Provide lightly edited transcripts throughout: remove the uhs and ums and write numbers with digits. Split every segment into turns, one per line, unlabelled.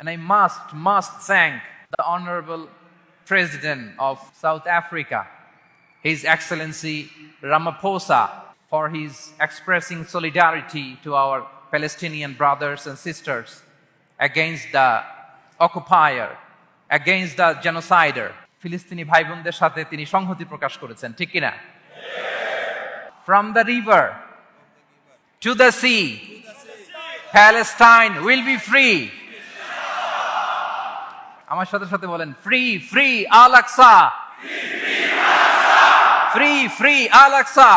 And I must thank the Honorable President of South Africa, His Excellency Ramaphosa, for his expressing solidarity to our Palestinian brothers and sisters against the occupier, against the genocider. ফিলিস্তিনি ভাই বোনদের সাথে তিনি সংহতি প্রকাশ করেছেন, ঠিক কিনা? From the river to the sea, Palestine will be free. আমার সাথে সাথে বলেন, free free Al Aqsa, free free Al Aqsa.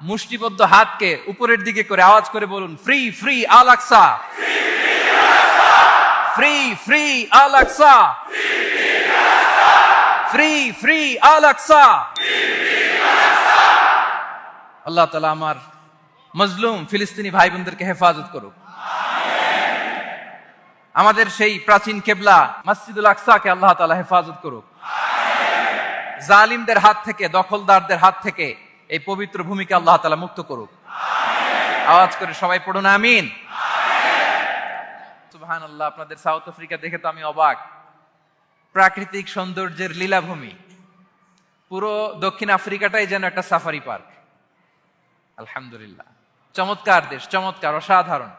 মুষ্টিবদ্ধ হাতকে উপরের দিকে করে আওয়াজ করে বলুন, free free Al Aqsa, free free Al Aqsa, free free Al Aqsa. আল্লাহ তাআলা আমার মজলুম ফিলিস্তিনি ভাই বোনদেরকে হেফাজত করুক। আমাদের সেই প্রাচীন কেবলা মসজিদুল আকসাকে আল্লাহ তাআলা হেফাজত করুক। জালিমদের হাত থেকে, দখলদারদের হাত থেকে এই পবিত্র ভূমিকে আল্লাহ তাআলা মুক্ত করুক। আওয়াজ করে সবাই পড়ুন আমিন। সুবহানাল্লাহ। আপনাদের সাউথ আফ্রিকা দেখে তো আমি অবাক। প্রাকৃতিক সৌন্দর্যের লীলাভূমি, পুরো দক্ষিণ আফ্রিকাটাই যেন একটা সাফারি পার্ক। আলহামদুলিল্লাহ, চমৎকার দেশ, চমৎকার, অসাধারণ।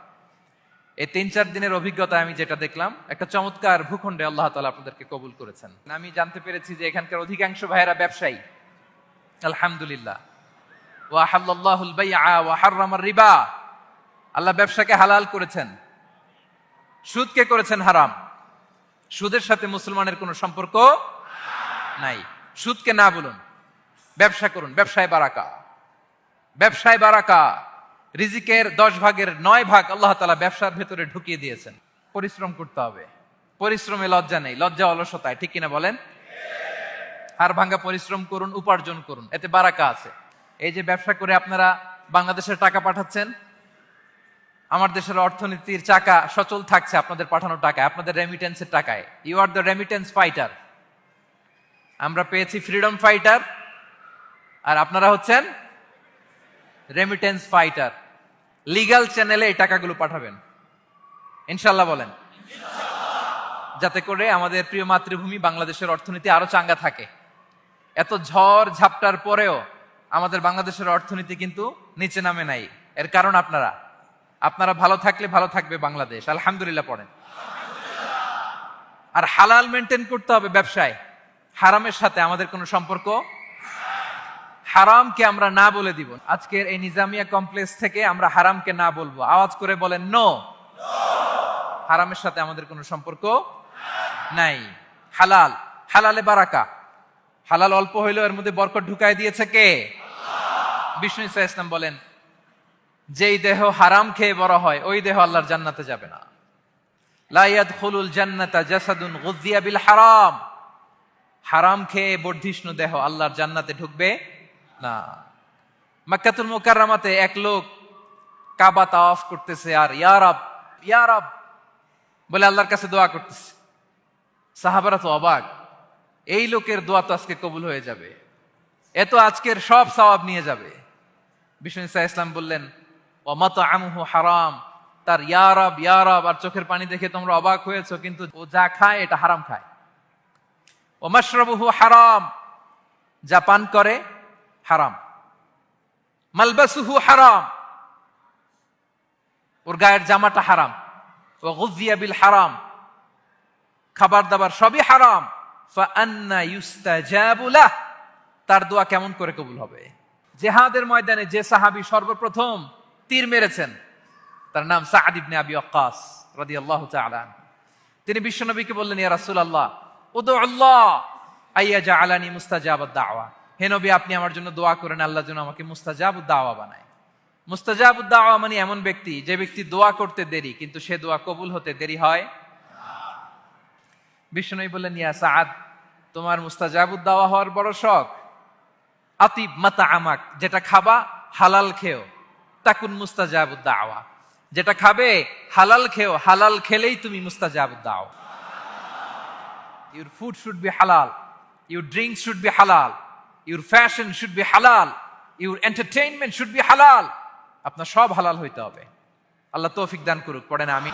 এই 3-4 দিনের অভিজ্ঞতা আমি যেটা দেখলাম, একটা চমৎকার ভূখণ্ডে আল্লাহ তাআলা আপনাদেরকে কবুল করেছেন। আমি জানতে পেরেছি যে এখানকার অধিকাংশ ভাইয়েরা ব্যবসায়ী। আলহামদুলিল্লাহ। ওয়া হাল্লাল্লাহুল বাইআ ওয়া হাররামার রিবা। আল্লাহ ব্যবসাকে হালাল করেছেন, সুদকে করেছেন হারাম। সুদের সাথে মুসলমানের কোনো সম্পর্ক নাই। সুদকে না বলুন, ব্যবসা করুন। ব্যবসায় বারাকা, ব্যবসায় বারাকা। রিজিকের 10 ভাগের 9 ভাগ আল্লাহ তাআলা ব্যবসার ভেতরে ঢুকিয়ে দিয়েছেন। পরিশ্রম করতে হবে, পরিশ্রমে লজ্জা নেই, লজ্জা অলসতায়, ঠিক কিনা বলেন? হাড় ভাঙ্গা পরিশ্রম করুন, উপার্জন করুন, এতে বারাকা আছে। এই যে ব্যবসা করে আপনারা বাংলাদেশের টাকা পাঠাচ্ছেন, আমার দেশের অর্থনীতির চাকা সচল থাকছে আপনাদের পাঠানো টাকায়, আপনাদের রেমিটেন্সের টাকায়। You are the remittance fighter. আমরা পেয়েছি ফ্রিডম ফাইটার, আর আপনারা হচ্ছেন রেমিটেন্স ফাইটার। লিগ্যাল চ্যানেলে এই টাকাগুলো পাঠাবেন ইনশাল্লাহ, বলেন, যাতে করে আমাদের প্রিয় মাতৃভূমি বাংলাদেশের অর্থনীতি আরো চাঙ্গা থাকে। এত ঝড় ঝাপটার পরেও আমাদের বাংলাদেশের অর্থনীতি কিন্তু নিচে নামে নাই। এর কারণ আপনারা ভালো থাকলে ভালো থাকবে বাংলাদেশ। আলহামদুলিল্লাহ পড়েন। আর হালাল মেনটেন করতে হবে ব্যবসায়। হারামের সাথে আমাদের কোনো সম্পর্ক, হারামকে আমরা না বলে দিব। আজকের এই নিজামিয়া কমপ্লেক্স থেকে আমরা হারামকে না বলবো। আওয়াজ করে বলেন নো। হারামের সাথে আমাদের কোনো সম্পর্ক নাই। হালাল, হালালে বারাকা। হালাল অল্প হইলেও এর মধ্যে বরকত ঢুকায় দিয়েছে কে? বিষ্ণু ইসা ইসলাম বলেন, যেই দেহ হারাম খেয়ে বড় হয় ওই দেহ আল্লাহর জান্নাতে যাবে না। লা ইয়াদখুলুল জান্নাতা জাসাদুন গুযিয়া বিল হারাম। হারাম খেয়ে বর্ধিষ্ণু দেহ আল্লাহর জান্নাতে ঢুকবে না। মক্কাতুল মুকাররমাতে এক লোক কাবা তাওয়াফ করতেছে আর ইয়া রব, ইয়া রব বলে আল্লাহর কাছে দোয়া করতেছে। সাহাবারা তো অবাক, এই লোকের দোয়া তো আজকে কবুল হয়ে যাবে, এ তো আজকের সব সওয়াব নিয়ে যাবে। বিষ্ণু ইসা ইসলাম বললেন, ওয়া মাতআমুহু হারাম। তার ইয়া রব, ইয়া রব আর চোখের পানি দেখে তোমরা অবাক হয়েছো, কিন্তু ও যা খায় এটা হারাম খায়। ওয়া মাশরাবুহু হারাম, যা পান করে হারাম। মালবাসুহু হারাম, ওর গায়ের জামাটা হারাম। ওয়া গুযিয়া বিল হারাম, খাবার দাবার সবই হারাম। ফাআন্না ইউস্তাজাবু লাহ, তার দোয়া কেমন করে কবুল হবে? জিহাদের ময়দানে যে সাহাবী সর্বপ্রথম তীর মেরেছেন তার নাম সাআদ ইবনে আবি ওয়াক্কাস রাদিয়াল্লাহু তাআলা। তিনি বিশ্বনবীকে বললেন, ইয়া রাসূলুল্লাহ উদু আল্লাহ আইয়াজআলানি মুস্তাজাবাদ দাওয়া। হে নবী, আপনি আমার জন্য দোয়া করেন আল্লাহ যেন আমাকে মুস্তাজাবুদ দাওয়া বানায়। মুস্তাজাবুদ দাওয়া মানে এমন ব্যক্তি যে ব্যক্তি দোয়া করতে দেরি কিন্তু সে দোয়া কবুল হতে দেরি হয়। বিশ্বনবী বললেন, ইয়া সাআদ, তোমার মুস্তাজাবুদ দাওয়া হওয়ার বড় শখ। আতিব মাতআমাক, যেটা খাবা হালাল খেও। তাকুন মুস্তাজাবুদ দাওয়া, যেটা খাবে হালাল খেও, হালাল খেলেই তুমি মুস্তাজাবুদ দাওয়া। Your food should be halal, your drinks should be halal, your fashion should be halal, your entertainment should be halal. আপনার সব হালাল হইতে হবে। আল্লাহ তৌফিক দান করুক, পড়েন আমি।